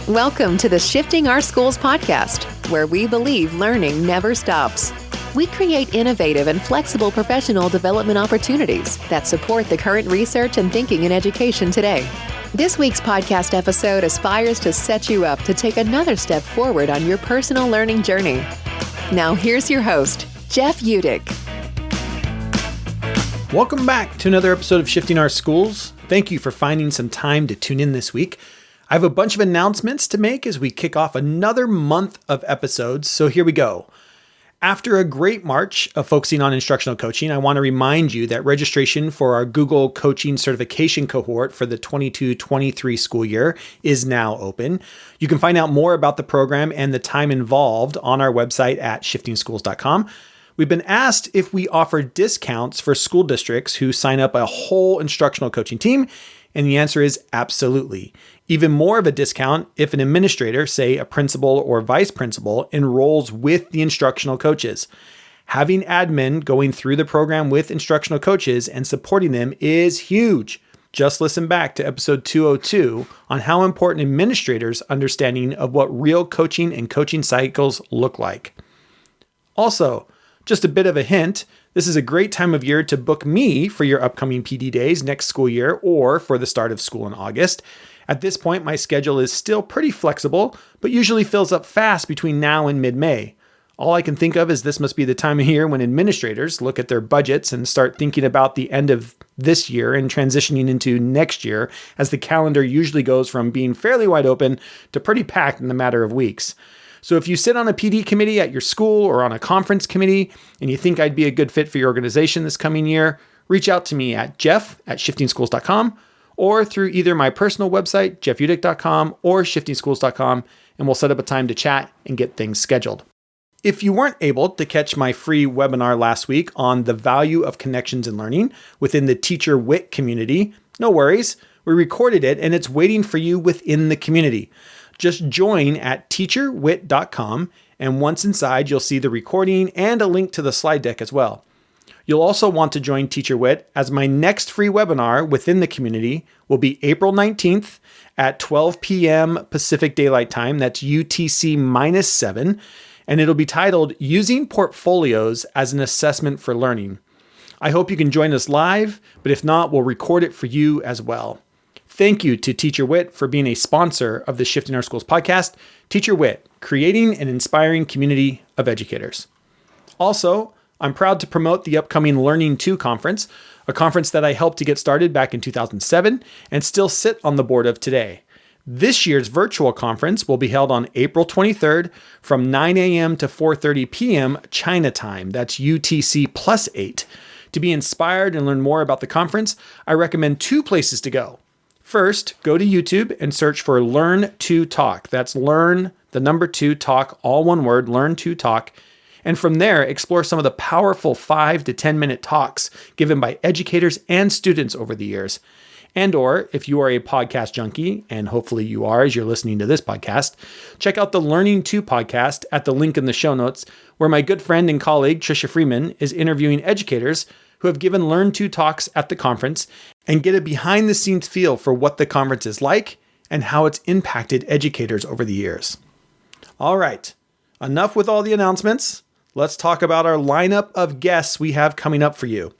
Welcome to the Shifting Our Schools podcast, where we believe learning never stops. We create innovative and flexible professional development opportunities that support the current research and thinking in education today. This week's podcast episode aspires to set you up to take another step forward on your personal learning journey. Now here's your host, Jeff Udick. Welcome back to another episode of Shifting Our Schools. Thank you for finding some time to tune in this week. I have a bunch of announcements to make as we kick off another month of episodes, so here we go. After a great March of focusing on instructional coaching, I want to remind you that registration for our Google Coaching Certification Cohort for the 22-23 school year is now open. You can find out more about the program and the time involved on our website at shiftingschools.com. We've been asked if we offer discounts for school districts who sign up a whole instructional coaching team, and the answer is absolutely. Even more of a discount if an administrator, say a principal or vice principal, enrolls with the instructional coaches. Having admin going through the program with instructional coaches and supporting them is huge. Just listen back to episode 202 on how important administrators' understanding of what real coaching and coaching cycles look like. Also, just a bit of a hint, this is a great time of year to book me for your upcoming PD days next school year or for the start of school in August. At this point, my schedule is still pretty flexible, but usually fills up fast between now and mid-May. All I can think of is this must be the time of year when administrators look at their budgets and start thinking about the end of this year and transitioning into next year, as the calendar usually goes from being fairly wide open to pretty packed in a matter of weeks. So if you sit on a PD committee at your school or on a conference committee and you think I'd be a good fit for your organization this coming year, reach out to me at jeff@shiftingschools.com or through either my personal website, jeffudick.com or shiftingschools.com, and we'll set up a time to chat and get things scheduled. If you weren't able to catch my free webinar last week on the value of connections in learning within the Teacher Wit community, no worries. We recorded it and it's waiting for you within the community. Just join at teacherwit.com, and once inside, you'll see the recording and a link to the slide deck as well. You'll also want to join Teacher Wit, as my next free webinar within the community will be April 19th at 12 p.m. Pacific Daylight Time. That's UTC-7, and it'll be titled Using Portfolios as an Assessment for Learning. I hope you can join us live, but if not, we'll record it for you as well. Thank you to Teacher Wit for being a sponsor of the Shifting Our Schools podcast. Teacher Wit, creating an inspiring community of educators. Also, I'm proud to promote the upcoming Learning 2 conference, a conference that I helped to get started back in 2007 and still sit on the board of today. This year's virtual conference will be held on April 23rd from 9 a.m. to 4:30 p.m. China time. That's UTC +8. To be inspired and learn more about the conference, I recommend two places to go. First, go to YouTube and search for Learn to Talk. That's Learn, the number 2, Talk, all one word, Learn to Talk. And from there, explore some of the powerful 5 to 10 minute talks given by educators and students over the years. And or if you are a podcast junkie, and hopefully you are as you're listening to this podcast, check out the Learning 2 podcast at the link in the show notes, where my good friend and colleague Tricia Freeman is interviewing educators who have given Learn 2 talks at the conference and get a behind the scenes feel for what the conference is like and how it's impacted educators over the years. All right, enough with all the announcements. Let's talk about our lineup of guests we have coming up for you.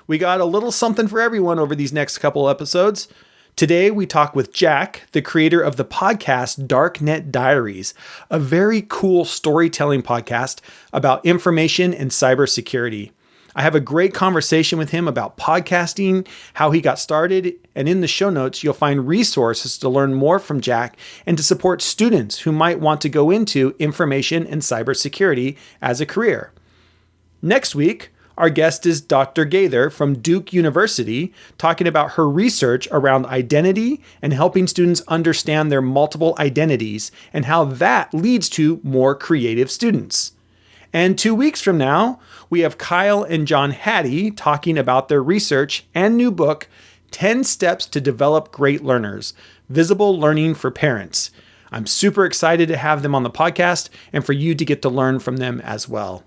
We got a little something for everyone over these next couple episodes. Today, we talk with Jack, the creator of the podcast Darknet Dairies, a very cool storytelling podcast about information and cybersecurity. I have a great conversation with him about podcasting, how he got started, and in the show notes, you'll find resources to learn more from Jack and to support students who might want to go into information and cybersecurity as a career. Next week, our guest is Dr. Gaither from Duke University, talking about her research around identity and helping students understand their multiple identities and how that leads to more creative students. And 2 weeks from now, we have Kyle and John Hattie talking about their research and new book, 10 Steps to Develop Great Learners, Visible Learning for Parents. I'm super excited to have them on the podcast and for you to get to learn from them as well.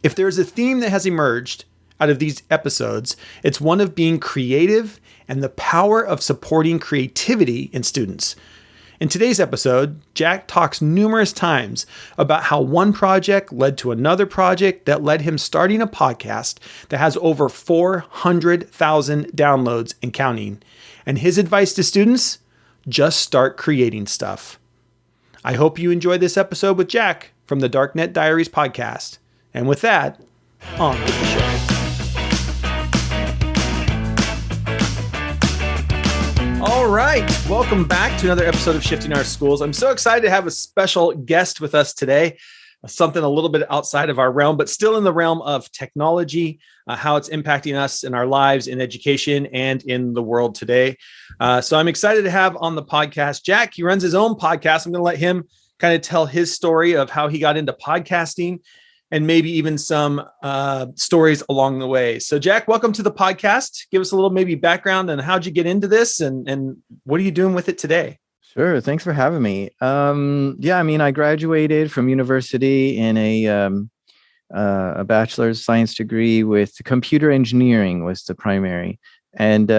If there's a theme that has emerged out of these episodes, it's one of being creative and the power of supporting creativity in students. In today's episode, Jack talks numerous times about how one project led to another project that led him starting a podcast that has over 400,000 downloads and counting. And his advice to students: just start creating stuff. I hope you enjoyed this episode with Jack from the Darknet Dairies podcast. And with that, on with the show. All right, welcome back to another episode of Shifting Our Schools. I'm so excited to have a special guest with us today, something a little bit outside of our realm, but still in the realm of technology, how it's impacting us in our lives, in education, and in the world today. So I'm excited to have on the podcast Jack. He runs his own podcast. I'm going to let him kind of tell his story of how he got into podcasting and maybe even some stories along the way. So Jack, welcome to the podcast. Give us a little maybe background on how'd you get into this and what are you doing with it today? Sure. Thanks for having me. I graduated from university in a bachelor's science degree with computer engineering was the primary, and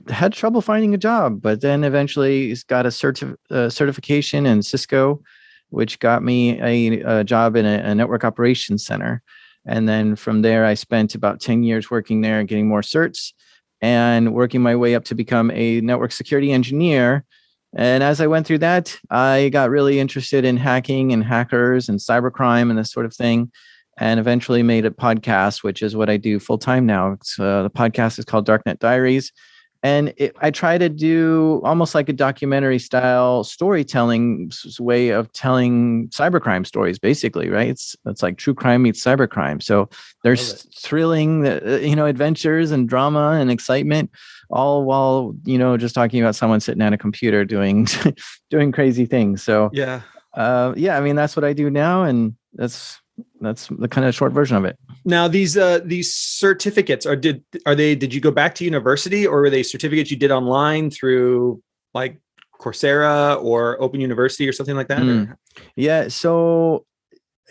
had trouble finding a job, but then eventually got a certification in Cisco, which got me a job in a network operations center. And then from there, I spent about 10 years working there and getting more certs and working my way up to become a network security engineer. And as I went through that, I got really interested in hacking and hackers and cybercrime and this sort of thing, and eventually made a podcast, which is what I do full time now. The podcast is called Darknet Dairies. And I try to do almost like a documentary style storytelling way of telling cybercrime stories, basically, right? It's like true crime meets cybercrime. So there's thrilling, adventures and drama and excitement, all while, just talking about someone sitting at a computer doing crazy things. So that's what I do now. And that's the kind of short version of it. Now, these certificates did you go back to university, or were they certificates you did online through like Coursera or Open University or something like that? Yeah. So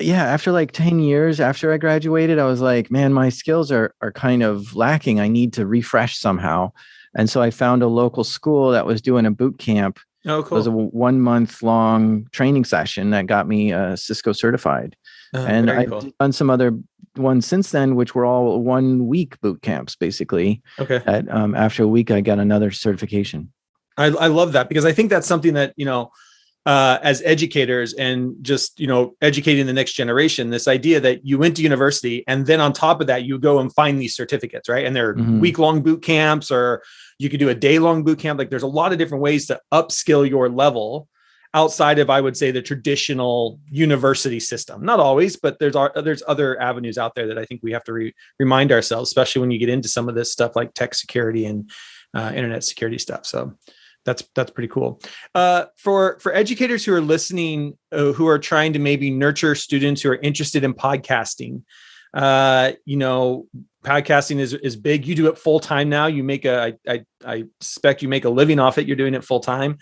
after like 10 years after I graduated, I was like, man, my skills are kind of lacking. I need to refresh somehow. And so I found a local school that was doing a boot camp. Oh, cool. It was a 1 month long training session that got me Cisco certified. And I've done some other ones since then, which were all 1 week boot camps, basically. Okay. After a week, I got another certification. I love that, because I think that's something that, as educators and just, educating the next generation, this idea that you went to university and then on top of that, you go and find these certificates, right? And they're week-long boot camps, or you could do a day-long boot camp. Like there's a lot of different ways to upskill your level outside of, I would say, the traditional university system. Not always, but there's other avenues out there that I think we have to remind ourselves, especially when you get into some of this stuff like tech security and internet security stuff. So that's pretty cool. For educators who are listening, who are trying to maybe nurture students who are interested in podcasting, podcasting is big. You do it full time now. You make I suspect you make a living off it. You're doing it full time.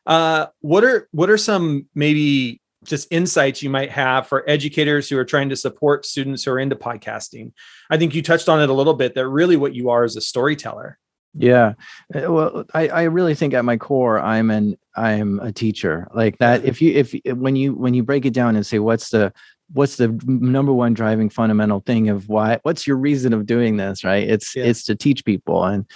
What are some maybe just insights you might have for educators who are trying to support students who are into podcasting? I think you touched on it a little bit, that really what you are is a storyteller. Yeah. Well, I really think at my core, I'm a teacher like that. When you break it down and say, what's the number one driving fundamental thing of what's your reason of doing this, right? It's to teach people. And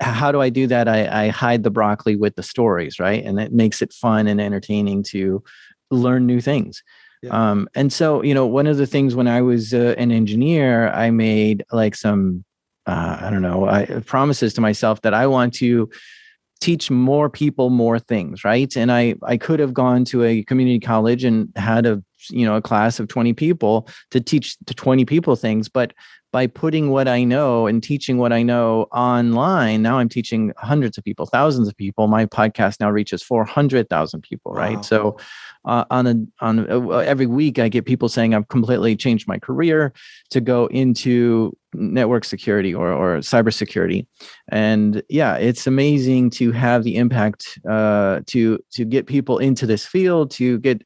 how do I do that? I hide the broccoli with the stories, right? And it makes it fun and entertaining to learn new things. Yeah. And so, one of the things when I was an engineer, I made like some, promises to myself that I want to teach more people more things, right? And I could have gone to a community college and had a class of 20 people to teach to 20 people things, but by putting what I know and teaching what I know online, now I'm teaching hundreds of people, thousands of people. My podcast now reaches 400,000 people, right? Wow. So every week I get people saying I've completely changed my career to go into network security or cybersecurity. And yeah, it's amazing to have the impact to get people into this field, to get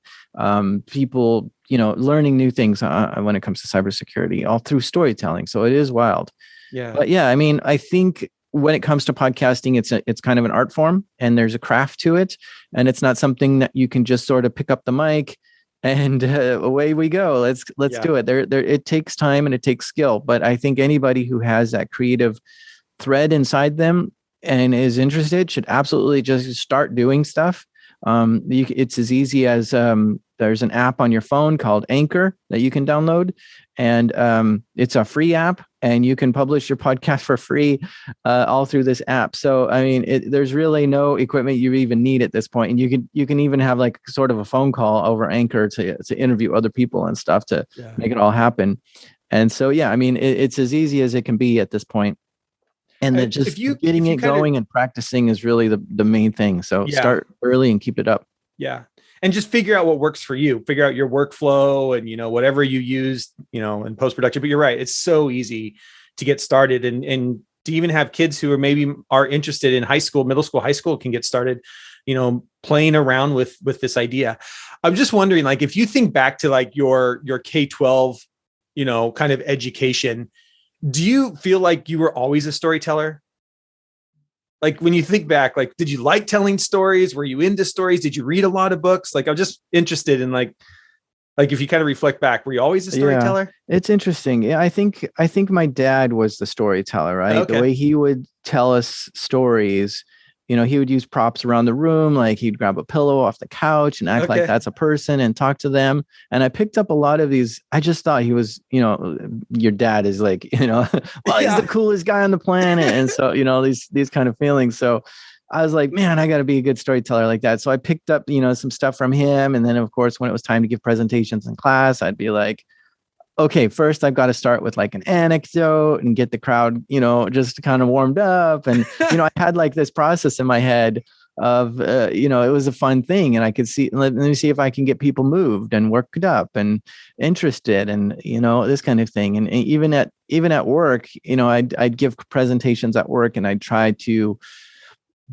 people learning new things when it comes to cybersecurity, all through storytelling. So it is wild. Yeah. But yeah, I mean, I think when it comes to podcasting, it's kind of an art form, and there's a craft to it, and it's not something that you can just sort of pick up the mic and away we go. Let's do it. There, it takes time and it takes skill. But I think anybody who has that creative thread inside them and is interested should absolutely just start doing stuff. It's as easy as there's an app on your phone called Anchor that you can download, and it's a free app, and you can publish your podcast for free all through this app. So, I mean, there's really no equipment you even need at this point, and you can even have like sort of a phone call over Anchor to interview other people and stuff to make it all happen. And so, yeah, I mean, it's as easy as it can be at this point. And then just getting it going and practicing is really the main thing. So start early and keep it up. Yeah. And just figure out what works for you, figure out your workflow and, whatever you use, in post-production. But you're right. It's so easy to get started and to even have kids who are interested in high school, middle school, high school can get started, playing around with this idea. I'm just wondering, like, if you think back to like your K-12, kind of education, do you feel like you were always a storyteller? Like when you think back, like, did you like telling stories? Were you into stories? Did you read a lot of books? Like, I'm just interested in like if you kind of reflect back, were you always a storyteller? Yeah, it's interesting. Yeah, I think my dad was the storyteller, right? Okay. The way he would tell us stories, he would use props around the room. Like he'd grab a pillow off the couch and act like that's a person and talk to them. And I picked up a lot of these. I just thought he was, your dad is like, he's the coolest guy on the planet. And so, these kind of feelings. So I was like, man, I got to be a good storyteller like that. So I picked up, some stuff from him. And then of course, when it was time to give presentations in class, I'd be like, okay, first I've got to start with like an anecdote and get the crowd, just kind of warmed up. And, I had like this process in my head of, it was a fun thing, and I could see, let me see if I can get people moved and worked up and interested and, this kind of thing. And even at work, I'd give presentations at work, and I'd try to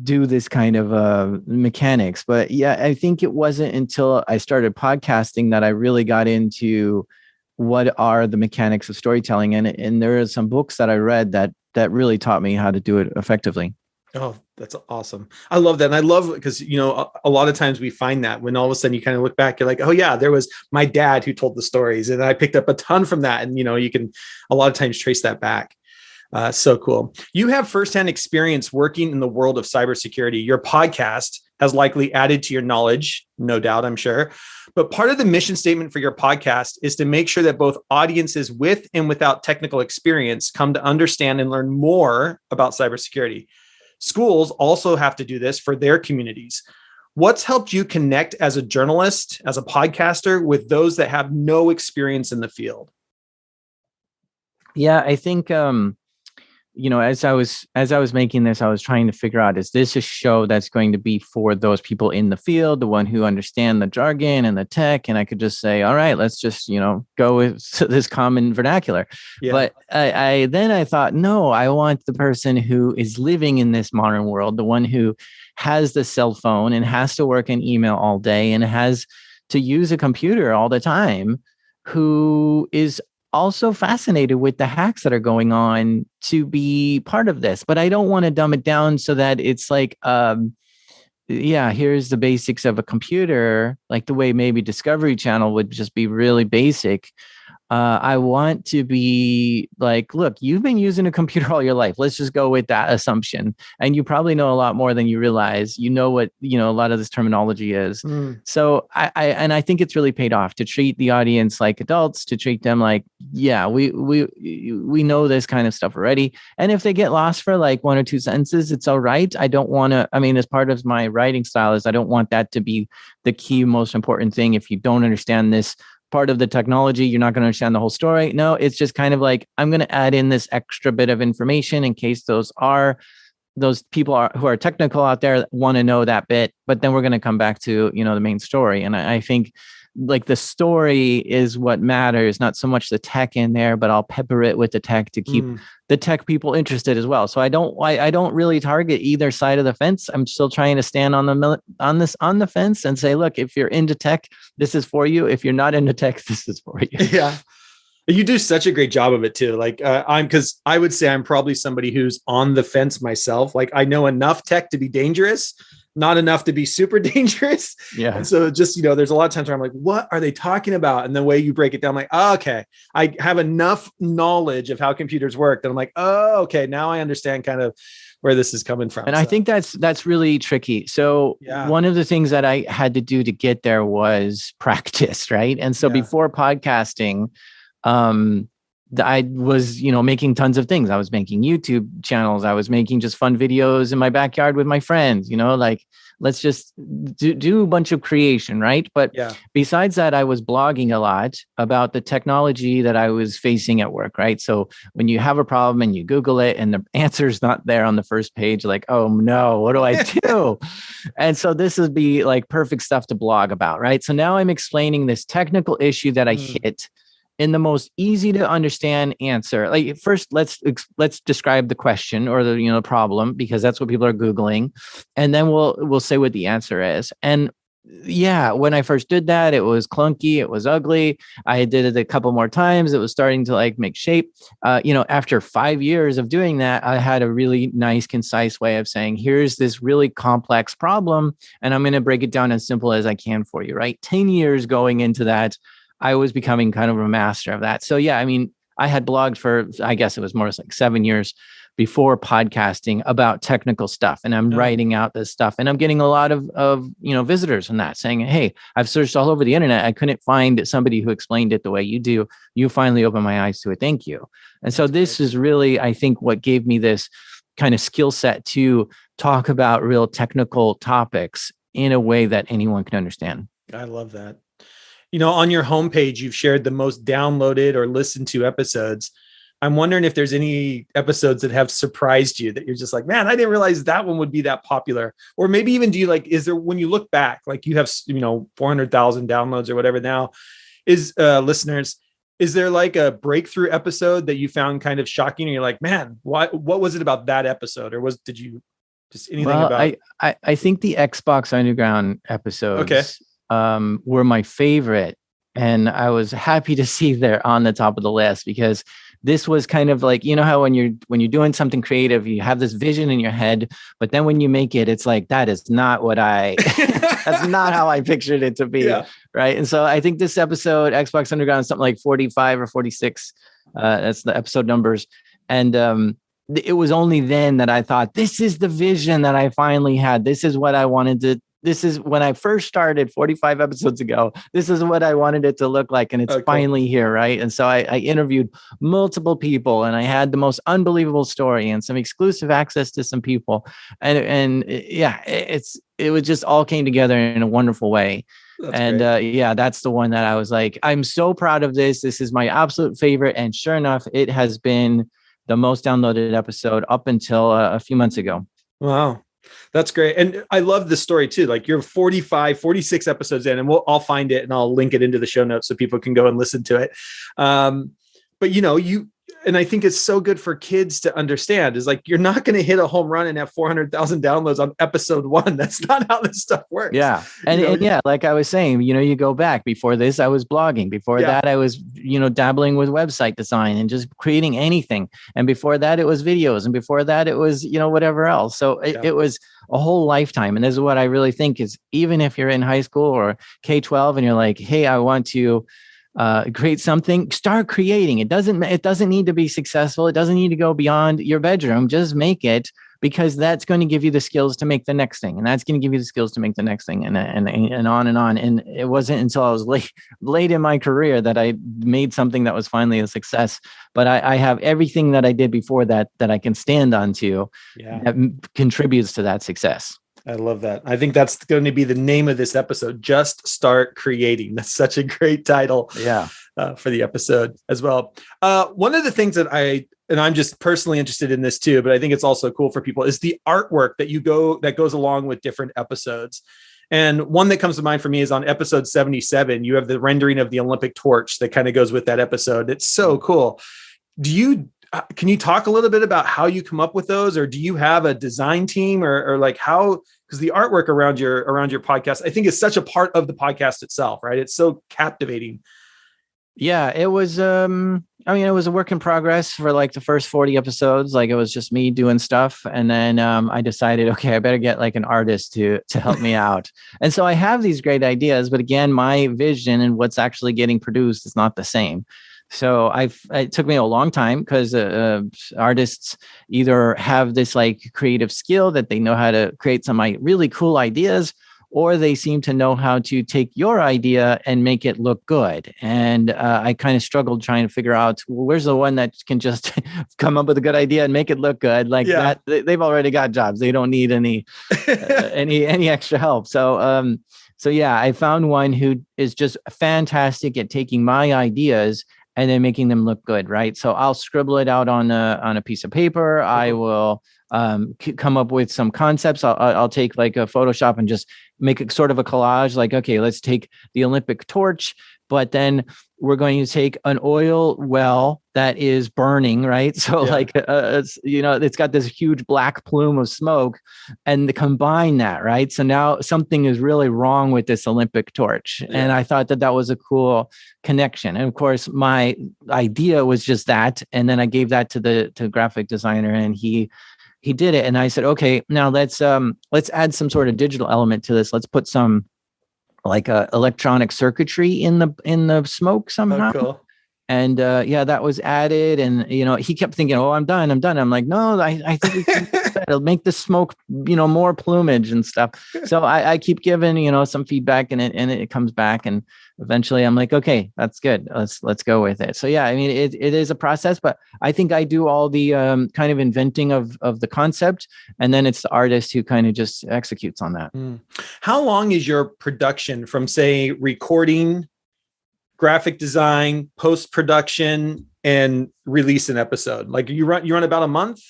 do this kind of mechanics. But yeah, I think it wasn't until I started podcasting that I really got into what are the mechanics of storytelling. And there are some books that I read that really taught me how to do it effectively. Oh, that's awesome. I love that. And I love it because, a lot of times we find that when all of a sudden you kind of look back, you're like, oh yeah, there was my dad who told the stories. And I picked up a ton from that. And, you can a lot of times trace that back. So cool. You have firsthand experience working in the world of cybersecurity. Your podcast has likely added to your knowledge, no doubt, I'm sure. But part of the mission statement for your podcast is to make sure that both audiences with and without technical experience come to understand and learn more about cybersecurity. Schools also have to do this for their communities. What's helped you connect as a journalist, as a podcaster, with those that have no experience in the field? Yeah, I think as I was making this, I was trying to figure out, is this a show that's going to be for those people in the field, the one who understand the jargon and the tech? And I could just say, all right, let's just, go with this common vernacular. Yeah. But I thought, no, I want the person who is living in this modern world, the one who has the cell phone and has to work in email all day and has to use a computer all the time, who is also fascinated with the hacks that are going on to be part of this. But I don't want to dumb it down so that it's like, here's the basics of a computer, like the way maybe Discovery Channel would just be really basic. I want to be like, look, you've been using a computer all your life. Let's just go with that assumption. And you probably know a lot more than you realize. You know what, a lot of this terminology is. So I think it's really paid off to treat the audience like adults, to treat them like, we know this kind of stuff already. And if they get lost for like one or two sentences, it's all right. I don't want to, as part of my writing style is I don't want that to be the key, most important thing. If you don't understand this part of the technology, you're not going to understand the whole story. No, it's just kind of like, I'm going to add in this extra bit of information in case those people who are technical out there want to know that bit, but then we're going to come back to, the main story. And I think like the story is what matters, not so much the tech in there, but I'll pepper it with the tech to keep the tech people interested as well. So I don't really target either side of the fence. I'm still trying to stand on the fence and say, look, if you're into tech, this is for you. If you're not into tech, this is for you. Yeah. You do such a great job of it too. Like because I would say I'm probably somebody who's on the fence myself. Like I know enough tech to be dangerous, not enough to be super dangerous. Yeah. And so just, there's a lot of times where I'm like, what are they talking about? And the way you break it down, I'm like, oh, okay, I have enough knowledge of how computers work that I'm like, oh, okay, now I understand kind of where this is coming from. And I think that's really tricky. So one of the things that I had to do to get there was practice, right? And so before podcasting, I was, making tons of things. I was making YouTube channels. I was making just fun videos in my backyard with my friends, like let's just do a bunch of creation, right? But besides that, I was blogging a lot about the technology that I was facing at work, right? So when you have a problem and you Google it and the answer's not there on the first page, like, oh no, what do I do? And so this would be like perfect stuff to blog about, right? So now I'm explaining this technical issue that I hit in the most easy to understand answer. Like first, let's describe the question or the problem, because that's what people are Googling, and then we'll say what the answer is. And when I first did that, it was clunky, it was ugly. I did it a couple more times. It was starting to like make shape. After 5 years of doing that, I had a really nice, concise way of saying, here's this really complex problem, and I'm going to break it down as simple as I can for you, right? 10 years going into that, I was becoming kind of a master of that. So I had blogged for, I guess it was more like 7 years before podcasting about technical stuff. And I'm writing out this stuff, and I'm getting a lot of visitors and that saying, hey, I've searched all over the internet. I couldn't find somebody who explained it the way you do. You finally opened my eyes to it. Thank you. And so this is really, I think, what gave me this kind of skill set to talk about real technical topics in a way that anyone can understand. I love that. On your homepage, you've shared the most downloaded or listened to episodes. I'm wondering if there's any episodes that have surprised you that you're just like, man, I didn't realize that one would be that popular. Or maybe even is there, when you look back, like you have, 400,000 downloads or whatever now, listeners, is there like a breakthrough episode that you found kind of shocking and you're like, man, what was it about that episode? Or did you just anything about? I think the Xbox Underground episodes were my favorite. And I was happy to see they're on the top of the list, because this was kind of like, how when you're doing something creative, you have this vision in your head, but then when you make it, it's like, that is not what that's not how I pictured it to be. Yeah. Right. And so I think this episode, Xbox Underground, is something like 45 or 46. That's the episode numbers. And, it was only then that I thought, this is the vision that I finally had. This is what I wanted to. This is when I first started 45 episodes ago. This is what I wanted it to look like. And it's finally here. Right. And so I interviewed multiple people, and I had the most unbelievable story and some exclusive access to some people. It was just all came together in a wonderful way. That's the one that I was like, I'm so proud of this. This is my absolute favorite. And sure enough, it has been the most downloaded episode up until a few months ago. Wow. That's great. And I love the story too. Like you're 45, 46 episodes in, and I'll find it and I'll link it into the show notes so people can go and listen to it. But and I think it's so good for kids to understand is like, you're not going to hit a home run and have 400,000 downloads on episode 1. That's not how this stuff works. Yeah. And like I was saying, you go back before this, I was blogging. Before that, I was, dabbling with website design and just creating anything. And before that, it was videos. And before that, it was, whatever else. So it was a whole lifetime. And this is what I really think is, even if you're in high school or K-12 and you're like, hey, I want to create something, start creating. It doesn't need to be successful. It doesn't need to go beyond your bedroom. Just make it, because that's going to give you the skills to make the next thing. And that's going to give you the skills to make the next thing, and on and on. And it wasn't until I was late in my career that I made something that was finally a success. But I have everything that I did before that I can stand on to that contributes to that success. I love that. I think that's going to be the name of this episode. Just start creating. That's such a great title for the episode as well. One of the things that I'm just personally interested in this too, but I think it's also cool for people, is the artwork that goes along with different episodes. And one that comes to mind for me is on episode 77, you have the rendering of the Olympic torch that kind of goes with that episode. It's so cool. Can you talk a little bit about how you come up with those, or do you have a design team, or like how, because the artwork around your podcast, I think is such a part of the podcast itself, right? It's so captivating. Yeah, it was, I mean, it was a work in progress for like the first 40 episodes. Like it was just me doing stuff. And then I decided, okay, I better get like an artist to help me out. And so I have these great ideas, but again, my vision and what's actually getting produced is not the same. So it took me a long time because artists either have this like creative skill that they know how to create some really cool ideas, or they seem to know how to take your idea and make it look good. And I kind of struggled trying to figure out, well, where's the one that can just come up with a good idea and make it look good like that. They've already got jobs. They don't need any any extra help. So yeah, I found one who is just fantastic at taking my ideas and then making them look good, right? So I'll scribble it out on a piece of paper. I will come up with some concepts. I'll take like a Photoshop and just make it sort of a collage. Like, okay, let's take the Olympic torch, but then we're going to take an oil well that is burning, right? So like, it's got this huge black plume of smoke, and combine that, right? So now something is really wrong with this Olympic torch. Yeah. And I thought that was a cool connection. And of course, my idea was just that. And then I gave that to the graphic designer, and he did it. And I said, okay, now let's add some sort of digital element to this. Let's put some like electronic circuitry in the smoke somehow. Oh, cool. And that was added. And, he kept thinking, oh, I'm done. I'm like, no, I think we can it'll make the smoke, more plumage and stuff. So I keep giving, some feedback, and it comes back. And eventually I'm like, okay, that's good. Let's go with it. So yeah, I mean, it is a process, but I think I do all the kind of inventing of the concept. And then it's the artist who kind of just executes on that. How long is your production from, say, recording, graphic design, post-production, and release an episode? Like you run about a month?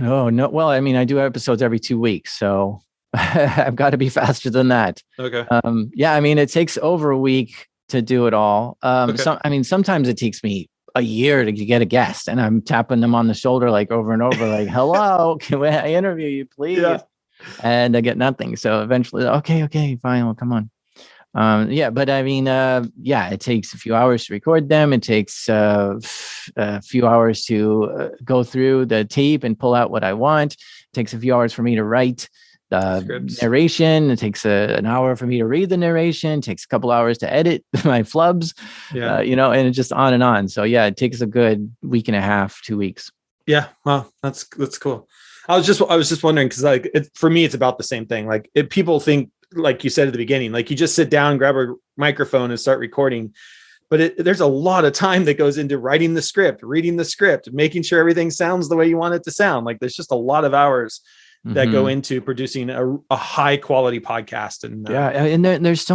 Oh, no. Well, I mean, I do episodes every 2 weeks, so I've got to be faster than that. Okay. I mean, it takes over a week to do it all. Okay. Sometimes it takes me a year to get a guest, and I'm tapping them on the shoulder like over and over, like, hello, can I interview you, please? Yeah. And I get nothing. So eventually, okay, fine. Well, come on. But I mean, it takes a few hours to record them. It takes a few hours to go through the tape and pull out what I want. It takes a few hours for me to write the scripts. Narration. It takes an hour for me to read the narration. It takes a couple hours to edit my flubs, and it's just on and on. So yeah, it takes a good week and a half, 2 weeks. Yeah. Wow. That's cool. I was just wondering, cause like for me, it's about the same thing. Like people think, like you said at the beginning, like you just sit down, grab a microphone and start recording. But there's a lot of time that goes into writing the script, reading the script, making sure everything sounds the way you want it to sound. Like there's just a lot of hours that go into producing a high quality podcast. And and there's so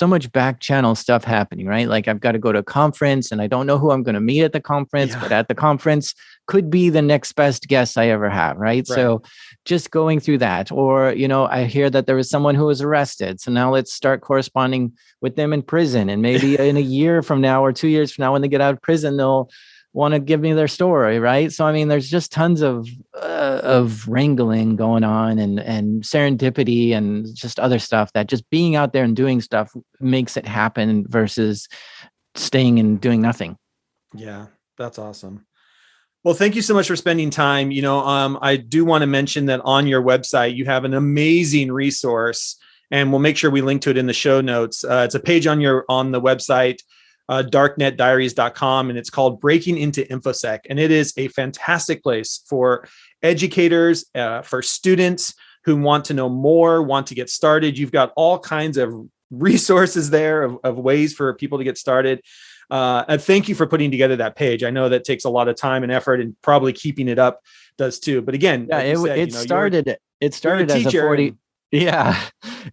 much back channel stuff happening, right? Like I've got to go to a conference, and I don't know who I'm going to meet at the conference, but at the conference could be the next best guest I ever have, right? So just going through that, or, I hear that there was someone who was arrested. So now let's start corresponding with them in prison. And maybe in a year from now or 2 years from now, when they get out of prison, they'll want to give me their story, right? So I mean, there's just tons of wrangling going on, and serendipity, and just other stuff that just being out there and doing stuff makes it happen versus staying and doing nothing. Yeah, that's awesome. Well, thank you so much for spending time. I do want to mention that on your website, you have an amazing resource, and we'll make sure we link to it in the show notes. It's a page on the website, darknetdiaries.com, and it's called Breaking into InfoSec. And it is a fantastic place for educators, for students who want to know more, want to get started. You've got all kinds of resources there of ways for people to get started. And thank you for putting together that page. I know that takes a lot of time and effort, and probably keeping it up does too. But again, it started as a 40. Yeah,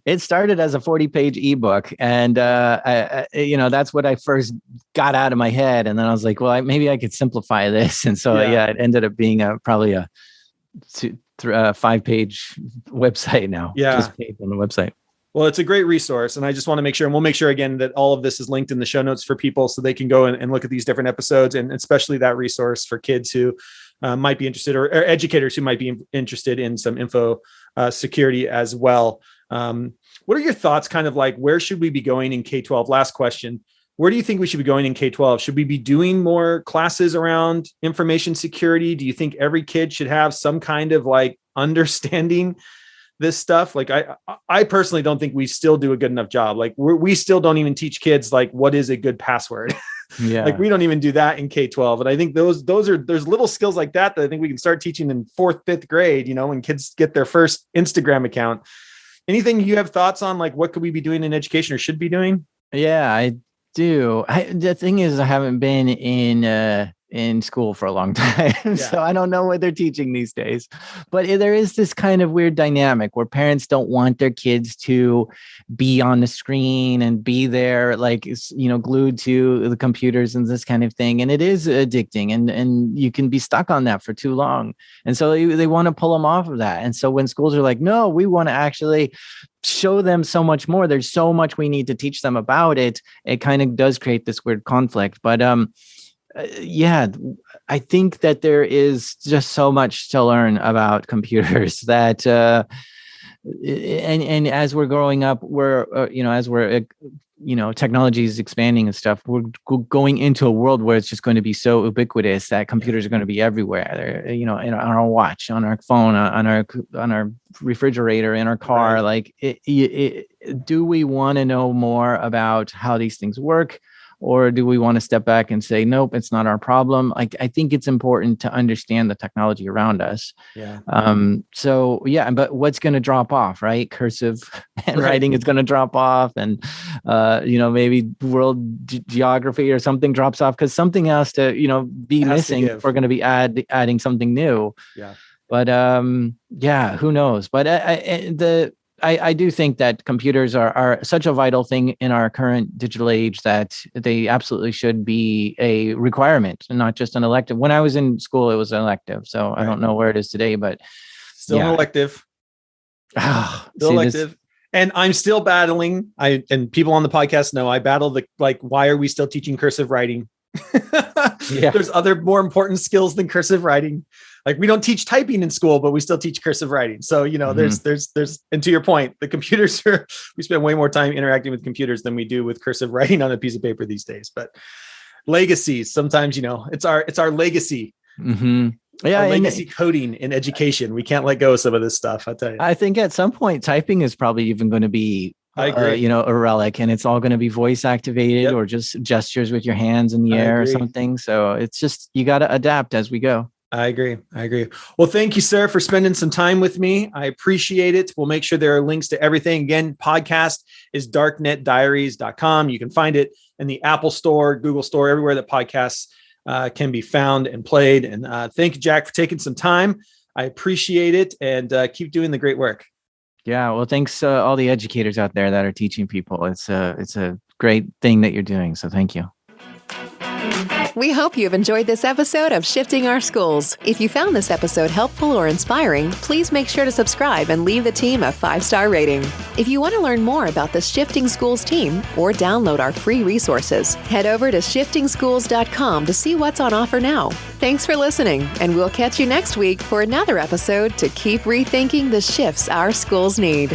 it started as a 40-page ebook, and that's what I first got out of my head. And then I was like, well, maybe I could simplify this. And so it ended up being probably a 5-page website now. Yeah, just paid on the website. Well, it's a great resource, and I just want to make sure, and we'll make sure again that all of this is linked in the show notes for people, so they can go and look at these different episodes, and especially that resource for kids who might be interested, or educators who might be interested in some info security as well. What are your thoughts, kind of like, where should we be going in K-12? Last question. where do you think we should be going in K-12? Should we be doing more classes around information security? Do you think every kid should have some kind of like understanding this stuff? Like I personally don't think we still do a good enough job. Like we still don't even teach kids like what is a good password. Yeah. Like we don't even do that in K-12. And I think there's little skills like that I think we can start teaching in 4th, 5th grade, when kids get their first Instagram account. Anything you have thoughts on, like what could we be doing in education or should be doing? Yeah, I do. The thing is, I haven't been in school for a long time, so I don't know what they're teaching these days. But there is this kind of weird dynamic where parents don't want their kids to be on the screen and be there, like, glued to the computers and this kind of thing. And it is addicting, and you can be stuck on that for too long. And so they want to pull them off of that. And so when schools are like, no, we want to actually show them so much more, there's so much we need to teach them about it, it kind of does create this weird conflict. But I think that there is just so much to learn about computers that and as we're growing up, technology is expanding and stuff, we're going into a world where it's just going to be so ubiquitous that computers are going to be everywhere. They're, on our watch, on our phone, on our refrigerator, in our car. Right. Like, do we want to know more about how these things work? Or do we want to step back and say, nope, it's not our problem? I think it's important to understand the technology around us. Yeah. But what's going to drop off, right? Cursive handwriting is going to drop off, and maybe world geography or something drops off because something else to be missing if we're going to be adding something new. Yeah. But who knows? But I do think that computers are such a vital thing in our current digital age that they absolutely should be a requirement and not just an elective. When I was in school, it was an elective. So I don't know where it is today, but still an elective. Still elective. And I'm still battling. And people on the podcast know I battle why are we still teaching cursive writing? There's other more important skills than cursive writing. Like, we don't teach typing in school, but we still teach cursive writing. So, there's, and to your point, the computers we spend way more time interacting with computers than we do with cursive writing on a piece of paper these days. But legacies, sometimes, it's our legacy. Mm-hmm. Yeah, our legacy coding in education. We can't let go of some of this stuff. I'll tell you. I think at some point, typing is probably even going to be I agree. A relic, and it's all going to be voice activated or just gestures with your hands in the air or something. So it's just, you got to adapt as we go. I agree. Well, thank you, sir, for spending some time with me. I appreciate it. We'll make sure there are links to everything. Again, podcast is darknetdiaries.com. You can find it in the Apple Store, Google Store, everywhere that podcasts can be found and played. And thank you, Jack, for taking some time. I appreciate it, and keep doing the great work. Yeah, well, thanks all the educators out there that are teaching people. It's a great thing that you're doing. So thank you. We hope you've enjoyed this episode of Shifting Our Schools. If you found this episode helpful or inspiring, please make sure to subscribe and leave the team a 5-star rating. If you want to learn more about the Shifting Schools team or download our free resources, head over to shiftingschools.com to see what's on offer now. Thanks for listening, and we'll catch you next week for another episode to keep rethinking the shifts our schools need.